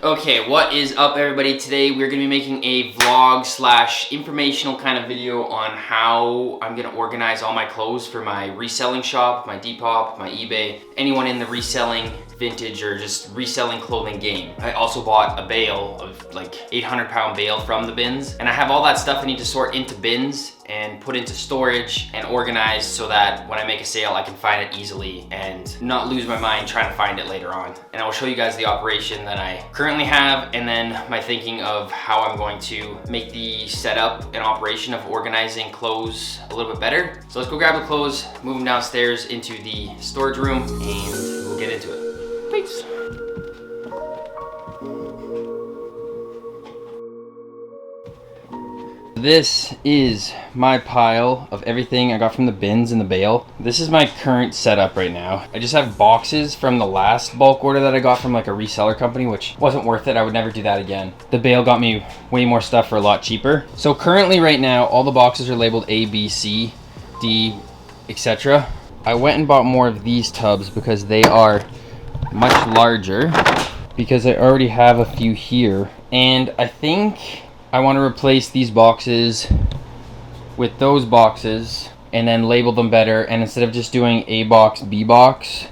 Okay, what is up everybody? Today we're gonna be making a vlog slash informational kind of video on how I'm gonna organize all my clothes for my reselling shop, my Depop, my eBay, anyone in the reselling, vintage, or just reselling clothing game. I also bought a bale of like 800-pound bale from the bins, and I have all that stuff I need to sort into bins and put into storage and organize so that when I make a sale I can find it easily and not lose my mind trying to find it later on. And I will show you guys the operation that I currently have and then my thinking of how I'm going to make the setup and operation of organizing clothes a little bit better. So let's go grab the clothes, move them downstairs into the storage room, and we'll get into it. Peace. This is my pile of everything I got from the bins and the bale. This is my current setup right now. I just have boxes from the last bulk order that I got from like a reseller company, which wasn't worth it. I would never do that again. The bale got me way more stuff for a lot cheaper. So currently right now, all the boxes are labeled A, B, C, D, etc. I went and bought more of these tubs because they are much larger, because I already have a few here. And I think I want to replace these boxes with those boxes and then label them better. And instead of just doing A box, B box,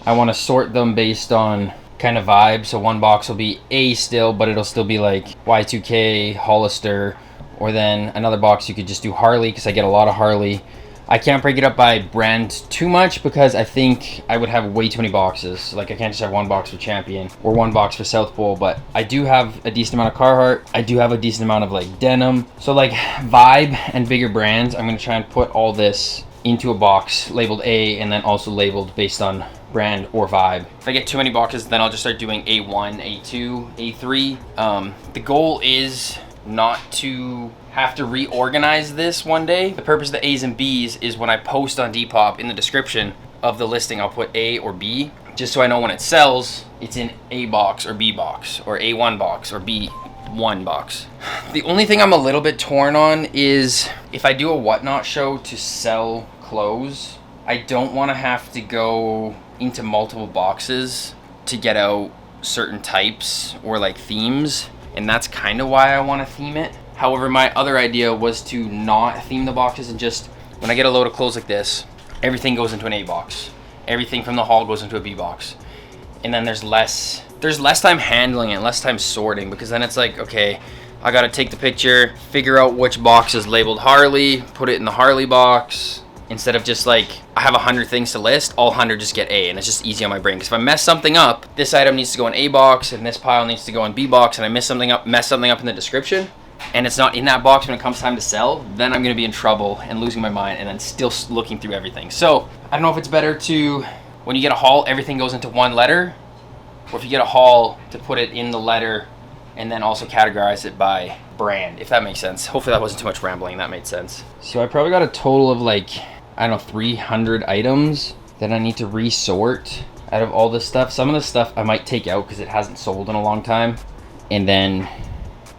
I want to sort them based on kind of vibe. So one box will be A still, but it'll still be like Y2K, Hollister, or then another box you could just do Harley, because I get a lot of Harley. I can't break it up by brand too much because I think I would have way too many boxes. Like I can't just have one box for Champion or one box for South Pole, but I do have a decent amount of Carhartt. I do have a decent amount of like denim. So like vibe and bigger brands, I'm gonna try and put all this into a box labeled A and then also labeled based on brand or vibe. If I get too many boxes, then I'll just start doing A1, A2, A3. The goal is not to have to reorganize this one day. The purpose of the A's and B's is when I post on Depop, in the description of the listing, I'll put A or B, just so I know when it sells, it's in A box or B box, or A1 box or B1 box. The only thing I'm a little bit torn on is if I do a whatnot show to sell clothes, I don't want to have to go into multiple boxes to get out certain types or like themes, and that's kind of why I want to theme it. However, my other idea was to not theme the boxes and just, when I get a load of clothes like this, everything goes into an A box. Everything from the haul goes into a B box. And then there's less time handling it, less time sorting, because then it's like, okay, I gotta take the picture, figure out which box is labeled Harley, put it in the Harley box, instead of just like, I have 100 things to list, all 100 just get A, and it's just easy on my brain. Because if I mess something up, this item needs to go in A box, and this pile needs to go in B box, and I mess something up in the description, and it's not in that box when it comes time to sell, then I'm gonna be in trouble and losing my mind and then still looking through everything. So I don't know if it's better to, when you get a haul, everything goes into one letter, or if you get a haul, to put it in the letter and then also categorize it by brand, if that makes sense. Hopefully that wasn't too much rambling, that made sense. So I probably got a total of like, I don't know, 300 items that I need to resort out of all this stuff. Some of the stuff I might take out because it hasn't sold in a long time, and then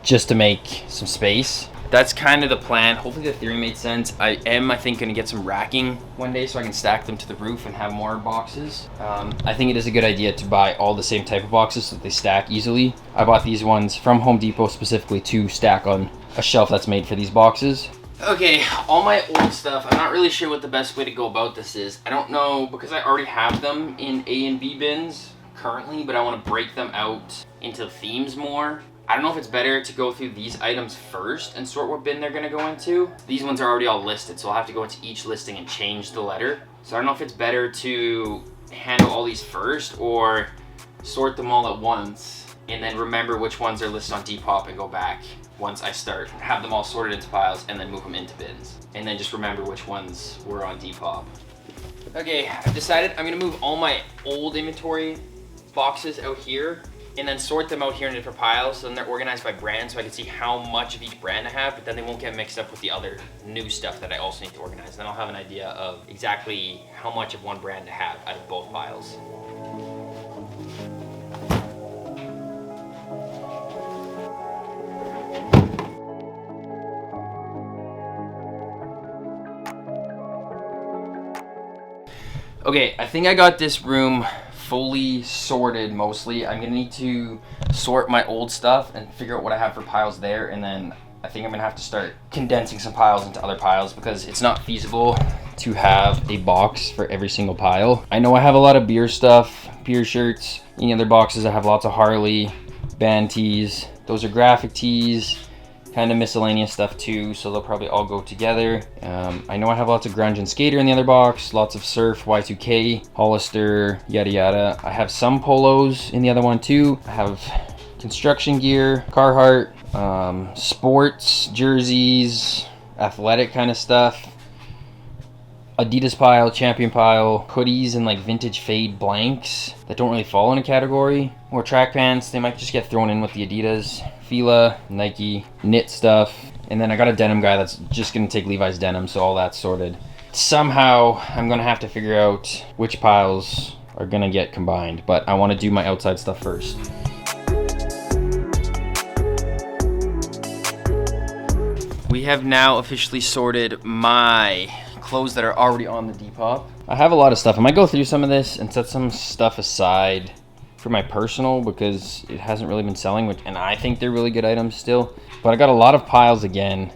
just to make some space. That's kind of the plan. Hopefully the theory made sense. I think, gonna get some racking one day so I can stack them to the roof and have more boxes. I think it is a good idea to buy all the same type of boxes so that they stack easily. I bought these ones from Home Depot specifically to stack on a shelf that's made for these boxes. Okay, all my old stuff, I'm not really sure what the best way to go about this is. I don't know, because I already have them in A and B bins currently, but I want to break them out into themes more. I don't know if it's better to go through these items first and sort what bin they're gonna go into. These ones are already all listed, so I'll have to go into each listing and change the letter. So I don't know if it's better to handle all these first or sort them all at once and then remember which ones are listed on Depop and go back once I start, have them all sorted into piles and then move them into bins. And then just remember which ones were on Depop. Okay, I've decided I'm gonna move all my old inventory boxes out here and then sort them out here in different piles, so then they're organized by brand so I can see how much of each brand I have, but then they won't get mixed up with the other new stuff that I also need to organize. And then I'll have an idea of exactly how much of one brand to have out of both piles. Okay, I think I got this room fully sorted mostly. I'm gonna need to sort my old stuff and figure out what I have for piles there, and then I think I'm gonna have to start condensing some piles into other piles because it's not feasible to have a box for every single pile. I know I have a lot of beer stuff, beer shirts. In the other boxes I have lots of Harley, band tees. Those are graphic tees, kind of miscellaneous stuff too, so they'll probably all go together. I know I have lots of grunge and skater in the other box, lots of surf, Y2K, Hollister, yada yada. I have some polos in the other one too. I have construction gear, Carhartt, sports, jerseys, athletic kind of stuff, Adidas pile, Champion pile, hoodies and like vintage fade blanks that don't really fall in a category, or track pants. They might just get thrown in with the Adidas, Fila, Nike, knit stuff. And then I got a denim guy that's just gonna take Levi's denim, so all that's sorted. Somehow I'm gonna have to figure out which piles are gonna get combined, but I wanna do my outside stuff first. We have now officially sorted my clothes that are already on the Depop. I have a lot of stuff. I might go through some of this and set some stuff aside for my personal because it hasn't really been selling, and I think they're really good items still. But I got a lot of piles again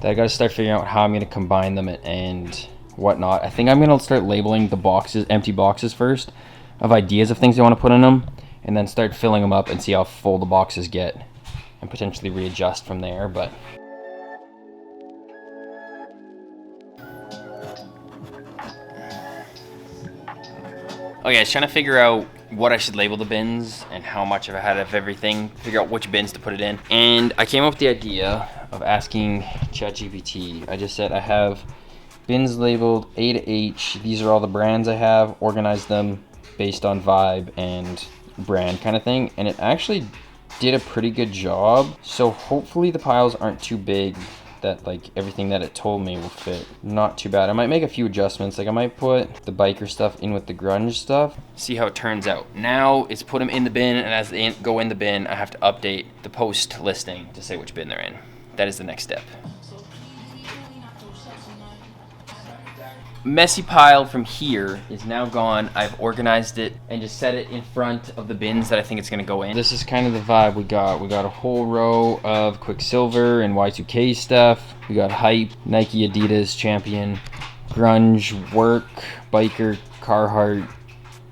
that I got to start figuring out how I'm going to combine them and whatnot. I think I'm going to start labeling the boxes, empty boxes first, of ideas of things I want to put in them, and then start filling them up and see how full the boxes get and potentially readjust from there. But okay, I was trying to figure out what I should label the bins and how much I had of everything, figure out which bins to put it in. And I came up with the idea of asking ChatGPT. I just said I have bins labeled A to H. These are all the brands I have, organized them based on vibe and brand kind of thing. And it actually did a pretty good job. So hopefully the piles aren't too big, that like everything that it told me will fit. Not too bad. I might make a few adjustments. Like I might put the biker stuff in with the grunge stuff. See how it turns out. Now it's put them in the bin, and as they go in the bin, I have to update the post listing to say which bin they're in. That is the next step. Messy pile from here is now gone. I've organized it and just set it in front of the bins that I think it's gonna go in. This is kind of the vibe we got. We got a whole row of Quicksilver and Y2K stuff. We got Hype, Nike, Adidas, Champion, grunge, work, biker, Carhartt,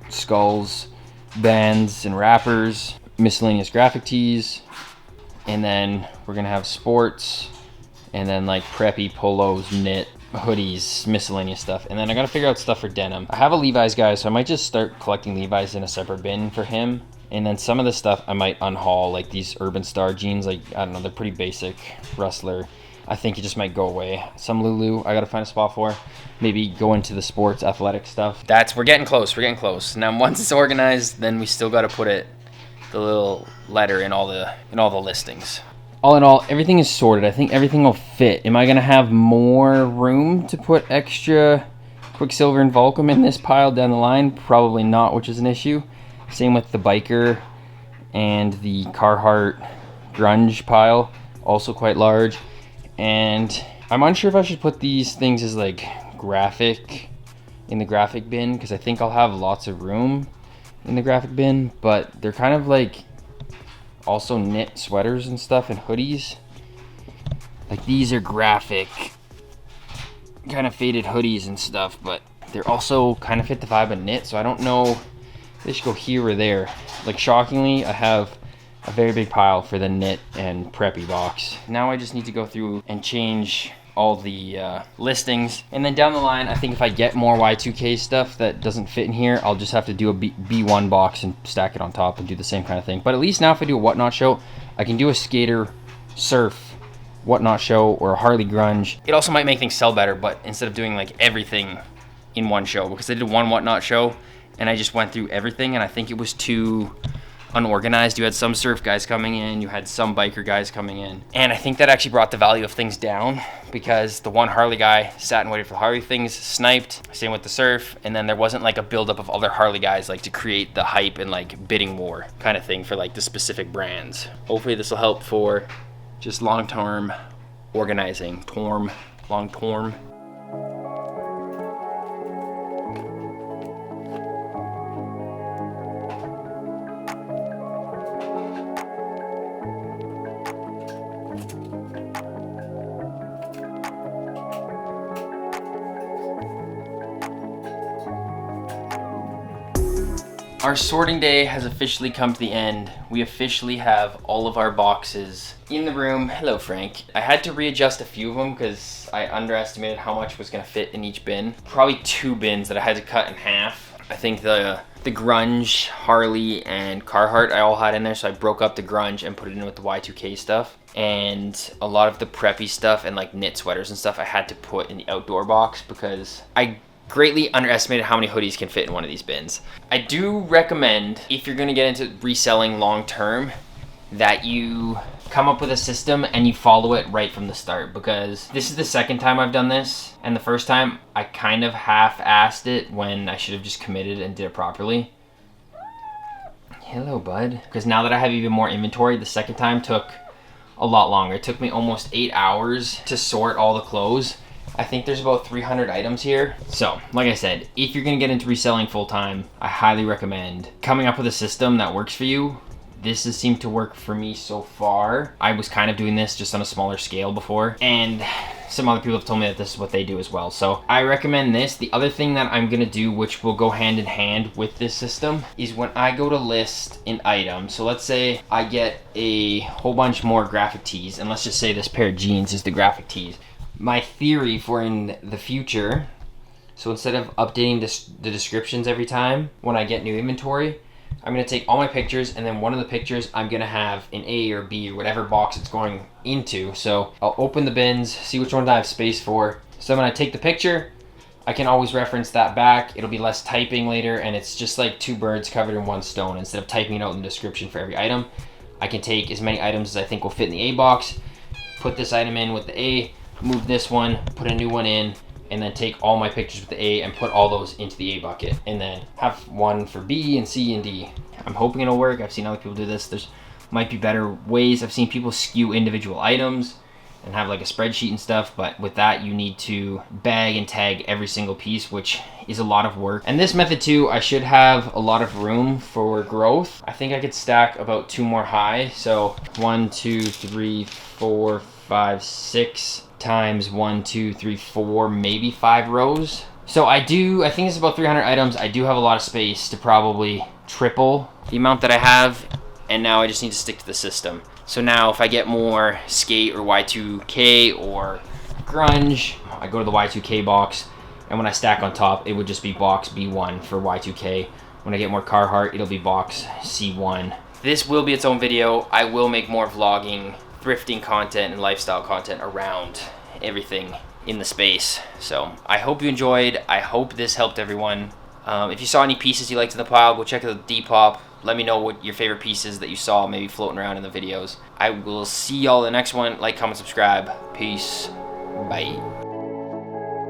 skulls, bands and rappers, miscellaneous graphic tees, and then we're gonna have sports, and then like preppy polos, knit, hoodies, miscellaneous stuff. And then I gotta figure out stuff for denim. I have a Levi's guy, so I might just start collecting Levi's in a separate bin for him. And then some of the stuff I might unhaul, like these Urban Star jeans. Like, I don't know, they're pretty basic. Rustler, I think it just might go away. Some Lulu I gotta find a spot for. Maybe go into the sports athletic stuff. We're getting close, we're getting close. Now once it's organized, then we still gotta put the little letter in all the listings. All in all, everything is sorted. I think everything will fit. Am I gonna have more room to put extra Quicksilver and Volcom in this pile down the line? Probably not, which is an issue. Same with the biker and the Carhartt grunge pile, also quite large. And I'm unsure if I should put these things as like graphic in the graphic bin, because I think I'll have lots of room in the graphic bin, but they're kind of like also knit sweaters and stuff and hoodies. Like these are graphic kind of faded hoodies and stuff, but they're also kind of fit the vibe of knit, so I don't know if they should go here or there. Like shockingly, I have a very big pile for the knit and preppy box. Now I just need to go through and change all the listings, and then down the line I think if I get more Y2K stuff that doesn't fit in here, I'll just have to do a B1 box and stack it on top and do the same kind of thing. But at least now if I do a whatnot show, I can do a skater surf whatnot show or a Harley grunge. It also might make things sell better, but instead of doing like everything in one show, because I did one whatnot show and I just went through everything and I think it was too unorganized. You had some surf guys coming in, you had some biker guys coming in, and I think that actually brought the value of things down, because the one Harley guy sat and waited for the Harley things, sniped, same with the surf, and then there wasn't like a buildup of other Harley guys like to create the hype and like bidding war kind of thing for like the specific brands. Hopefully this will help for just long-term organizing, long-term. Our sorting day has officially come to the end. We officially have all of our boxes in the room. Hello, Frank. I had to readjust a few of them because I underestimated how much was gonna fit in each bin. Probably 2 bins that I had to cut in half. I think the grunge, Harley, and Carhartt I all had in there, so I broke up the grunge and put it in with the Y2K stuff. And a lot of the preppy stuff and like knit sweaters and stuff I had to put in the outdoor box because I greatly underestimated how many hoodies can fit in one of these bins. I do recommend, if you're gonna get into reselling long term, that you come up with a system and you follow it right from the start, because this is the second time I've done this, and the first time I kind of half-assed it when I should have just committed and did it properly. Hello, bud. Because now that I have even more inventory, the second time took a lot longer. It took me almost 8 hours to sort all the clothes. I think there's about 300 items here. So, like I said, if you're gonna get into reselling full time, I highly recommend coming up with a system that works for you. This has seemed to work for me so far. I was kind of doing this just on a smaller scale before, and some other people have told me that this is what they do as well. So I recommend this. The other thing that I'm gonna do, which will go hand in hand with this system, is when I go to list an item. So let's say I get a whole bunch more graphic tees, and let's just say this pair of jeans is the graphic tees. My theory for in the future, so instead of updating the descriptions every time when I get new inventory, I'm gonna take all my pictures, and then one of the pictures I'm gonna have an A or B or whatever box it's going into. So I'll open the bins, see which ones I have space for. So when I take the picture, I can always reference that back. It'll be less typing later, and it's just like 2 birds covered in one stone. Instead of typing it out in the description for every item, I can take as many items as I think will fit in the A box, put this item in with the A, move this one, put a new one in, and then take all my pictures with the A and put all those into the A bucket, and then have one for B and C and D. I'm hoping it'll work. I've seen other people do this. There's might be better ways. I've seen people skew individual items and have like a spreadsheet and stuff, but with that you need to bag and tag every single piece, which is a lot of work. And this method too, I should have a lot of room for growth. I think I could stack about 2 more high. So 1, 2, 3, 4, 5, 6 times 1, 2, 3, 4, maybe 5 rows. So I think it's about 300 items. I do have a lot of space to probably triple the amount that I have, and now I just need to stick to the system. So now if I get more skate or Y2K or grunge, I go to the Y2K box, and when I stack on top, it would just be box B1 for Y2K. When I get more Carhartt, it'll be box C1. This will be its own video. I will make more vlogging, thrifting content, and lifestyle content around everything in the space. So I hope you enjoyed. I hope this helped everyone. If you saw any pieces you liked in the pile, go check out the Depop. Let me know what your favorite pieces that you saw maybe floating around in the videos. I will see y'all in the next one. Like, comment, subscribe. Peace. Bye.